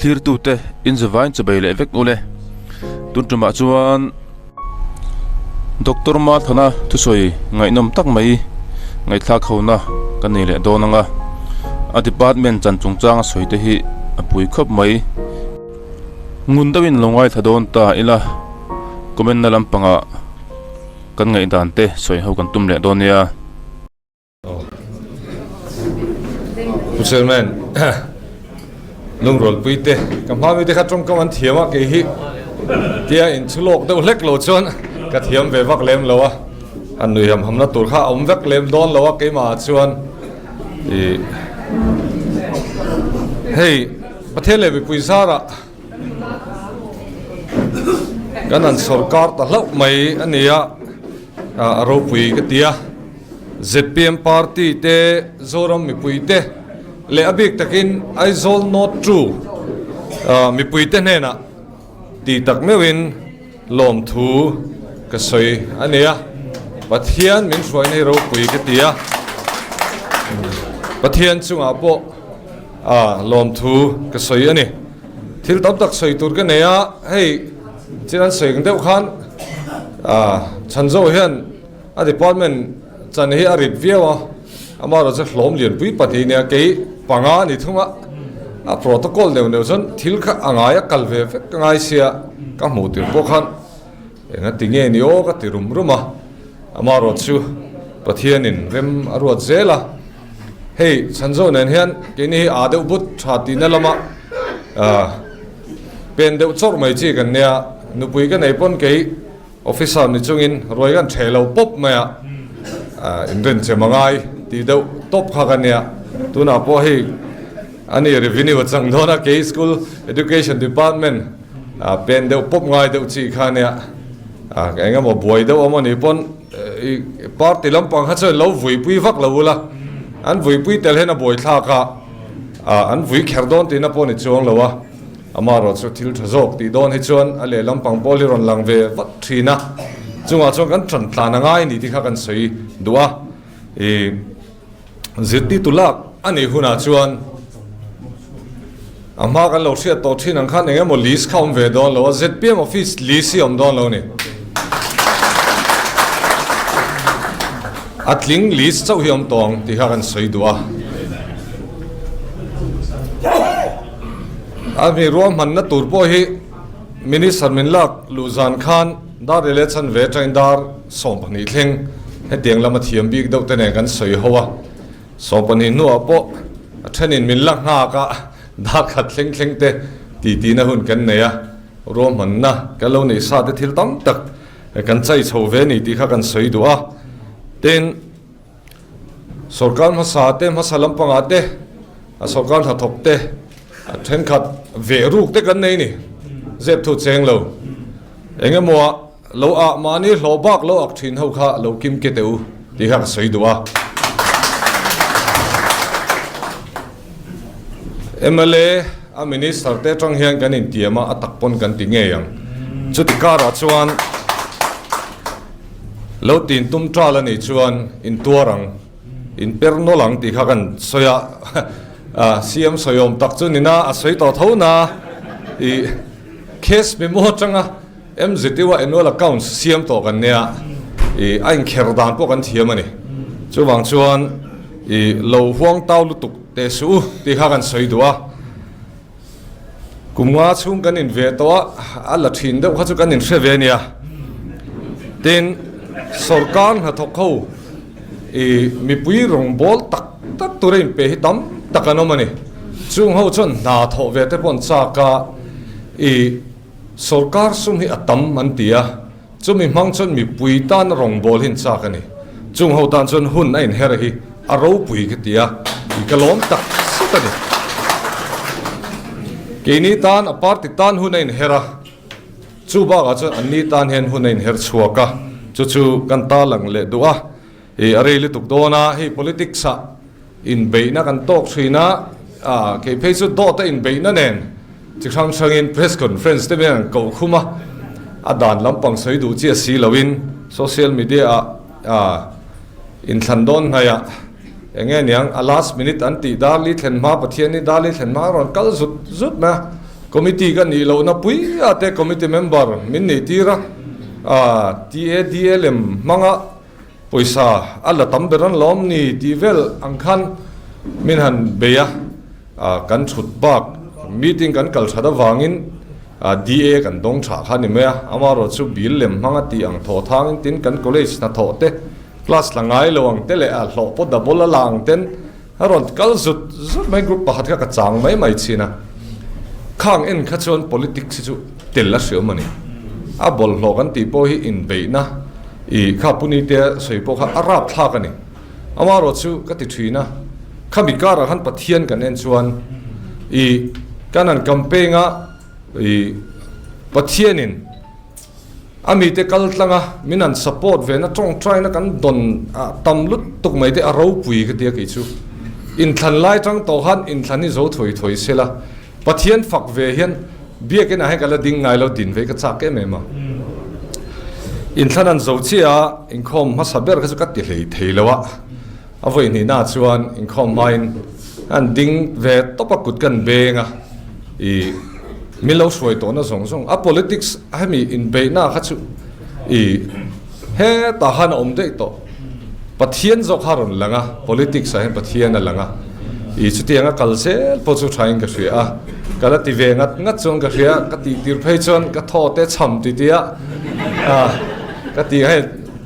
clear tu te in zawain chabai le vek ule tuntuma chuan doctor ma thana thu soi ngai nom tak mai ngai thla khona kan ni le donanga a department chan chung chang soi te hi apui khop mai ngun dawin longai thadon ta ila comment na lampanga kan ngai dan te soi ho kan tum le donia Muselman lung rol puite kamha mi te khatrom kaman thiama ke hi tia in chulok do lek lo chon ka thiam ve vak lem lowa an nui ham hamna tur kha om vek lem don lowa ke ma chuan e hey pathele bi puisara kanan sarkar ta hlok mai ania aro pui ka tia ZPM party te zoram mi puite le abik takin aizol not true mi puite nena ti tak mewin lom thu ka soi ania pathian min soi nei ro pui ka tia pathian chunga po lom thu ka soi ani thil tam tak soi tur ka neya hei chiran soi ng deuh khan chanzo hian a department chan hi a rit viawa amaro cha hlom lian pui pathi ne ke panga ni thunga a protocol neu neu chon thil kha angaya kalve fe ngai sia ka mu tir po khan enga tinge ni o ka tirum ruma amaro chu pathian in rem arwat zela hey chanzo nen hian ke ni a deuh but thati na lama pen deuh chor mai chi kan nia nupui ka nei pon ke officer ni chungin roi kan thelo pop maya in ren che mangai ti deuh top kha kan nia tuna po hi ani revenue chang dona ke school education department pen deuh pop ngai deuh chi kha nia ka nga mo boi deuh amani pon party lampang ha choi lo vui pui vak lo la an vui pui tel hena boi thla ka an vui kherdon ti na pon ni chuang lo wa amaro chu thil thazok ti don hi chuan ale lampang poli ron langve vat thina chunga chung kan tran tlan angai ni ti kha kan sei duwa ziti tulak ani huna chuan amma kan lo sia to thin ang khan engemaw list khawm ve don lo ZPM office list om don lo ni atling list chau hiam tong ti kha kan sei duwa ami rom man na tur po hi minister minlak luzan khan dar election ve train dar sompani thleng he tiang lama thiam bik deuh te ne kan soi howa sompani nu apo thenin minlak nga ka dar khat thleng te ti na hun kan neya rom man na kalo nei sa te thil tam tak kan chai chho ve ni ti kha kan soi duwa ten sarkar ma sa te ma salam panga te sarkar tha thop te then khat ve ruk te kan nei ni zep thu cheng lo engemaw lo a mani hlobak lo ak thin ho kha lo kim ke teu ti kha soi duwa MLA a minister te tang hian kan in tiama atak pon kan ti nge yang chuti kara chuan lo tin tum tral ani chuan in tuarang in perno lang ti kha kan soya CM soyom tak chu nina a soi to thona I case memo changa MZT wa annual accounts CM to kan nia ain kherdan po kan thiam ani chuwang chuan lo huang taw lutuk te su ti kha kan soi duwa kumwa chung kan in ve to ala thin deuh kha chu kan in hre ve nia tin sarkar ha thok kho mi pui rong bol tak tak turein pe hi tam takanomani chung ho chon na tho ve te pon cha ka sarkar sum hi atam man tia chumi mang chon mi pui tan rong bol hin cha ka ni chung ho tan chon hun ain her hi aro pui ka tia kalom tak sitani kini tan apart tan hun ain hera chu ba ga chon anni tan hen hun ain her chuaka chu kan ta lang le duwa are le tuk dona hi politics sa in beina kan tok thina ke pheisu do ta in beina nen chikham sangin press conference te ben ko khuma adan lampang soi du chi si lawin social media in thandon haya enge niang a last minute anti darli thlen ma pathian ni darli thlen ma ron kal zut ma committee kan ni lo na pui ate committee member min ni tira TADLM manga poisa alla tamberan lom ni tivel angkhan min han beya kan thut bak meeting kan kal thada wangin DA kan dong tha khani me amaro chu bil lem manga ti ang tho thangin tin kan college na tho te class langai lowang tele a hlo po da bola lang ten haron kal zut mai group pahat ka chang mai china khang en kha chon politics chu tel la seo mani a bol hlo kan ti po hi in be na I kha puni te soi po kha arap thla ka ni amaro chu ka ti thina khami kara han pathian kan en chuan kanan campaign pathianin ami te kal tlanga minan support ve na tong try na kan don tam lut tuk mai te aro pui ka te ki chu in thlan lai tang to han in thlani zo thoi sela pathian fak ve hian bia ke na he kala ding ngai lo din ve ka chak ke me ma in thlanan zo chia in khom ma saber ka chu ka ti hlei theilowa avoi ni na chuan in khom main an ding ve topa kut kan benga milo suai to na song a politics hemi in be na kha chu he ta han om de to pathian zo kharon langa politics a hen pathian a langa chutianga kalsel po chu thain ka hria kala ti ve ngat chong ka hria ka ti tir phei chon ka tho te cham ti tia ka ti he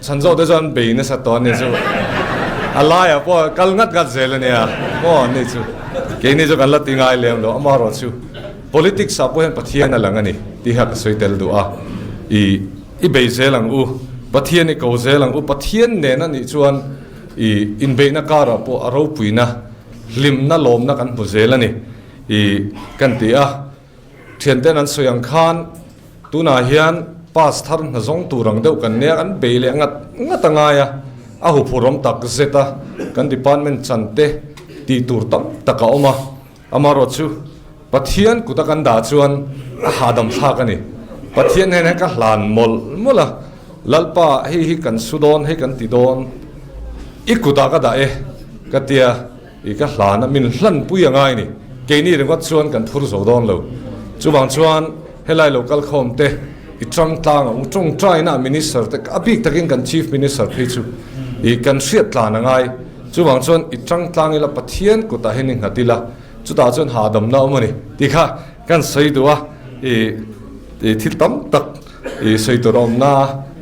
chanzo de jon be na sa to ne chu alaya po kal ngat gat zel ne ya po ne chu ke ni jo kan la tingai lem lo amaro chu politics apo hen pathian a langani ti hak soitel du i be zelang u pathian I ko zelang u pathian ne na ni chuan in be na kara po aro puina lim na lom na kan bu zelani kan ti thian ten an soyang khan tuna hian pas thar na zong turang deuh kan ne an be le ngat anga ya a hu phurom tak zeta kan department chante ti tur tam taka oma amaro chu pathian kutakan da chuan hadam thak ani pathian he ka hlan mola lalpa hi kan sudon he kan ti don ikuta ka da katia ka hlan min hlan pui angai ni ke ni ringot chuan kan thur zo don lo chuwang chuan helai local khom te ichang tlang ung trai na minister te abik takin kan chief minister phi chu kan hriat tlan angai chuwang chuan ichang tlang ila pathian kuta hening hatila chuta chuan hadam na mani ti kha kan sei duwa thil tam tak sei torom na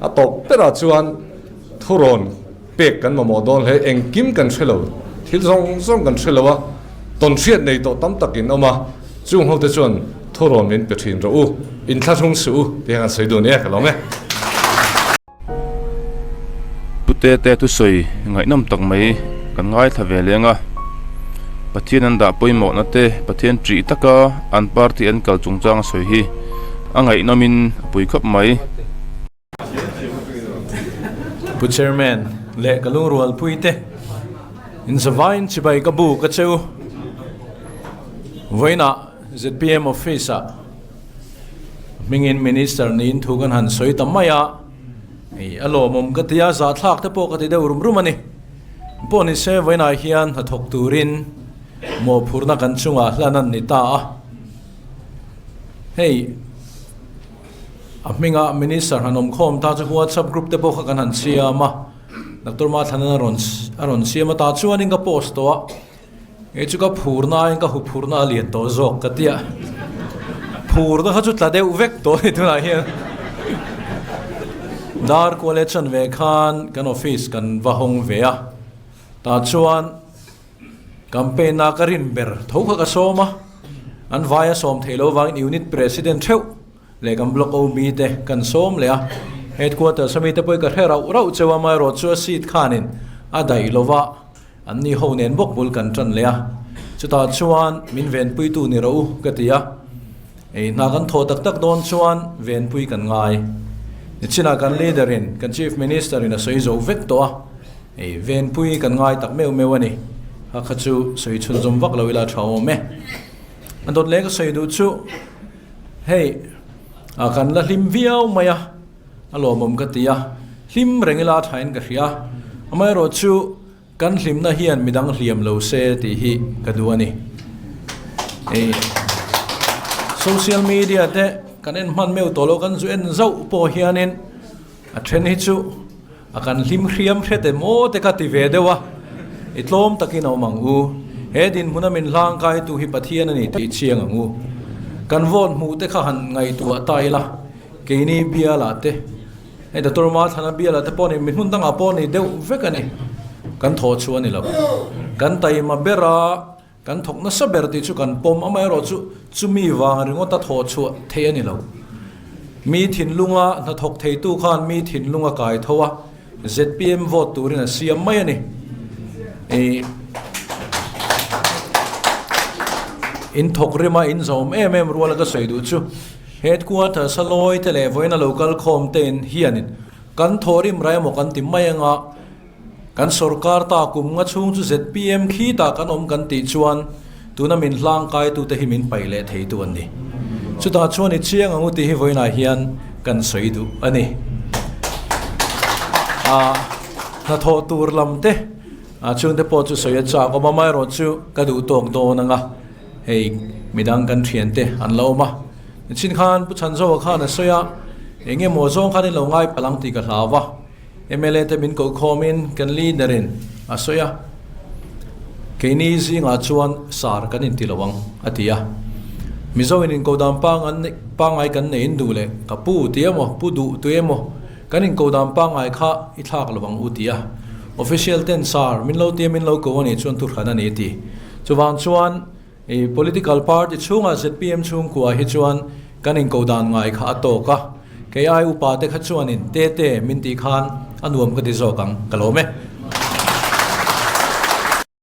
atop pera chuan thuron pek kan mo don he engkim kan thelo thil zong kan thelowa ton hriat nei to tam takin oma chung ho te chuan thuron min pe thin ro in thlathung su ti kan sei du ne ka lo me pute te tu soi ngai nam tak mai kan ngai thave lenga pathian an da poimo na te pathian tri taka an party an kal chungchang soi hi angai nomin pui khop mai pu chairman le kalung rual puite in zavain chibai kabu ka cheu voina ZPM officer mingin minister nin thugan han soi tamaya alo mom katia za thlak te po kati de rum ani poni se voina hian hathok turin mo phurna kan chunga hlanan ni ta hey aminga minister hanom khom ta chu WhatsApp group te po kha kan han siama Dr. ma thanan aron siama ta chuan in ka post to e chu ka phurna in ka hu phurna lian to zok ka tia phurna ha chu tla de uvek to ni thuna hian dar college an ve khan kan office kan va hong ve a ta chuan campaign na karin ber thoka ka soma an via som thelo wang unit president theu le kam block o mi te kan som le a headquarter samite poi ka hera rau chewa mai ro chu seat khanin adai lova anni ho nen bok bul kan tran le a chuta chuan min ven pui tu ni ro ka tia e na kan tho tak tak don chuan ven pui kan ngai ni china kan leader in kan chief minister in a soi zo vek to a e ven pui kan ngai tak meu mewani ha khachu soi chun zum vak lo ila thau me andot le ka soi du chu hey akan la hlim viau maya alo mom ka tia hlim rengila thain ka hria amai ro chu kan hlim na hian midang hliam lo se ti hi ka duani e social media te kan en man meu tolo kan zu en zau po hianin a then hi chu akan hlim hriam hrete mo te ka ti ve dewa itlom takin au mang u hedin munamin lang kai tu hi pathian ani ti chiang angu kan von mu te kha han ngai tu atai la ke ni bia la te e da torma thana bia la te poni min hun tanga poni deu vekani kan tho chu ani lo kan tai ma bera kan thok na saber ti chu kan pom amai ro chu mi wang ringo ta tho chu the ani lo mi thin lunga na thok thei tu khan mi thin lunga kai thowa ZPM vote turin a siam mai ani e in thok rema in zom em ruala ka sei du chu headquarter saloi tele voina local khom ten hianin kan thorim rai mo kan tim mai anga kan sarkar ta kum nga chung chu ZPM khi ta kan om kan ti chuan tuna min hlang kai tu te himin paile thei tu ani chu ta chuan i chiang angu ti hi voina hian kan sei du ani na tho tur lam te chung te po chu soya cha ko ma mai ro chu ka du tok do na nga hei midang kan thian te an lo ma chin khan pu chan zo khan a soya enge mo zong khan lo ngai palang ti ka hlawa MLA te min ko khomin kan leaderin a soya keini zinga chuan sar kan in tilawang atia mizo in ko dam pangai kan nei in dule ka pu tiamo pu du tuemo kan in ko dam pangai kha I thak lawang utia official ten sar min lo ko ani chuan tur khana ni ti chuan a political party chunga ZPM chung kwa hi chuan kan in ko dan ngai kha to ka KI upa te kha chuan in te min ti khan anuam ka di zo kang kalome